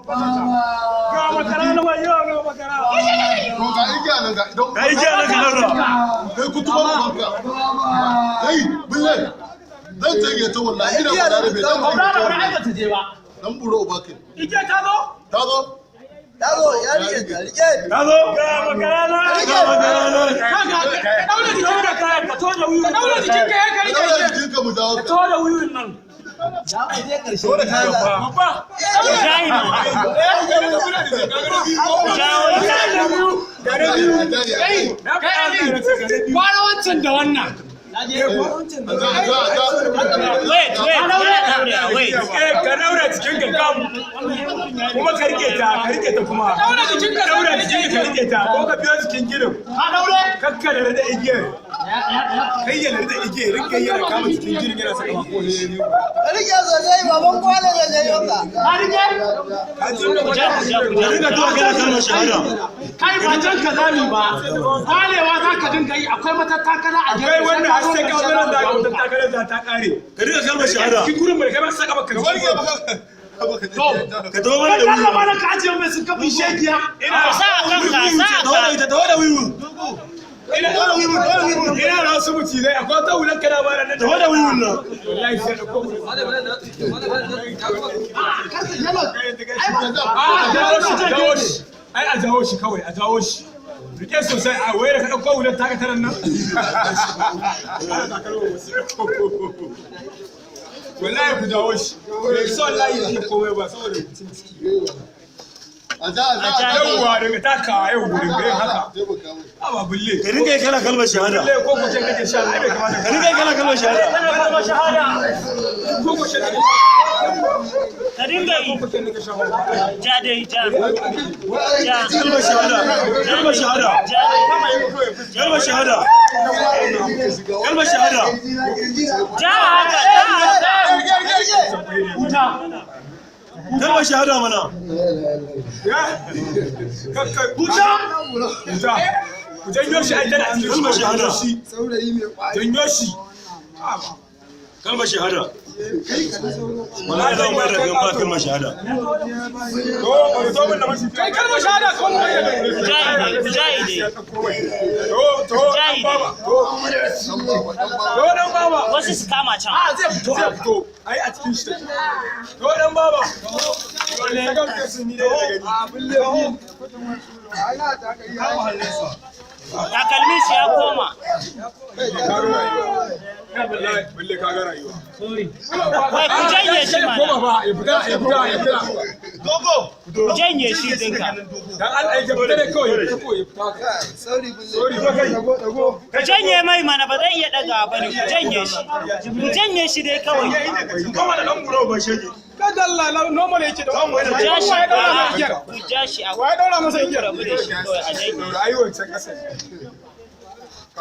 Ga makara na wayo ga makara. To ga igiya nan ga idan. Ga igiya nan ka daura. Kai kutuba banka. Kai bulle. Dan tage ta wallahi ina ba da rabe dan. Ba da wani aikata je ba. Dan buro bakin. Igiya ta zo? Ta zo. Yazo ya rike ta rike. Yazo ga makara na. Ga makara na. Ka daure jikin ka kayan ka to da wuyu. Ka daure jikin ka ya kare Daure jikinka mu dawo. ka to da wuyun nan. Ya ku je karshe. Dole kayan fa. Babba. Jayi ma. Fara wancan da wannan. Wait. Ka daura cikin ka kam. Kuma ka rike ta kuma. Daure jikin ka Daura cikin ka rike ta ko ka biyo cikin gidan. Ka daure. Kakka da igiyar. Kai yana da igiyar rinka yana kama cikin gidan yana saka mako ne. Rike sosai baban kwale da zai yoka. Ka rike. Rinka to kana kalmar shahada. Kai ba jan ka zami ba. Kwalewa za ka dinga yi akwai matattakala a Akwai wanda har sai ka wannan da wata takarar da ta kare. Ka rinka kalmar shahada. Ki gurin mai kai ba saka baka. Ka tawo mana da Allah wiwu. mana ka ajiye mai sun kafin shegiya. Sa kanka, sa kanka. Tawo da wiwu. Ina da wasu mutilai akwai ta wulan kana bara nan. Tawo da wiwu nan. Wallahi sai da ko. Ai a jawo shi kawai a jawo shi. Rike sosai a wayar ka dauko wulan ta ka taran nan. Wallahi ku jawo shi. Bai so wallahi yi komai ba saboda mutunci. Yawwa daga takawa yau gudun garin haka. Aba bulle. Ka rinka yi kana kalmar shahada. Bulle ko kuce kake sha ai bai kamata. Ka rinka yi kana kalmar shahada. Kalmar shahada. Ko kuce kake sha. Ka dinga yi. Ja dai ja. Kalmar shahada. Kalmar shahada. Kalmar shahada. Kalmar shahada. Ja haka, ja haka. Kalmar shahada mana. Kuta. Ku janyo shi a idan a cikin kalmar shahada. Janyo shi. Kalmar shahada. Wallahi zan bayar da kalmar kalmar shahada. To mun da mashi. Kai kalmar shahada ko mun da. Jayi ne. To baba. To dan baba. Wasu su kama can. Zai fito. Ai a cikin shi. To dan baba. Wallahi ka ga su ni da gani. Takalmin shi ya koma. Balle ka ga rayuwa. Wai ku janye shi mana. Ya fita. Dogo. Ku janye shi dinka. Dan Allah ya fita da kawai ya fita. Sorry bulle. Ku janye mai mana ba zai iya daga ba ne. Ku janye shi. Ku janye shi dai kawai. Kuma da dan guro ba shege. Kada Allah normal yake da Ku ja shi a ku ja shi a wai daura masa igiyar. rabu da shi kawai a janye. Rayuwar can kasa.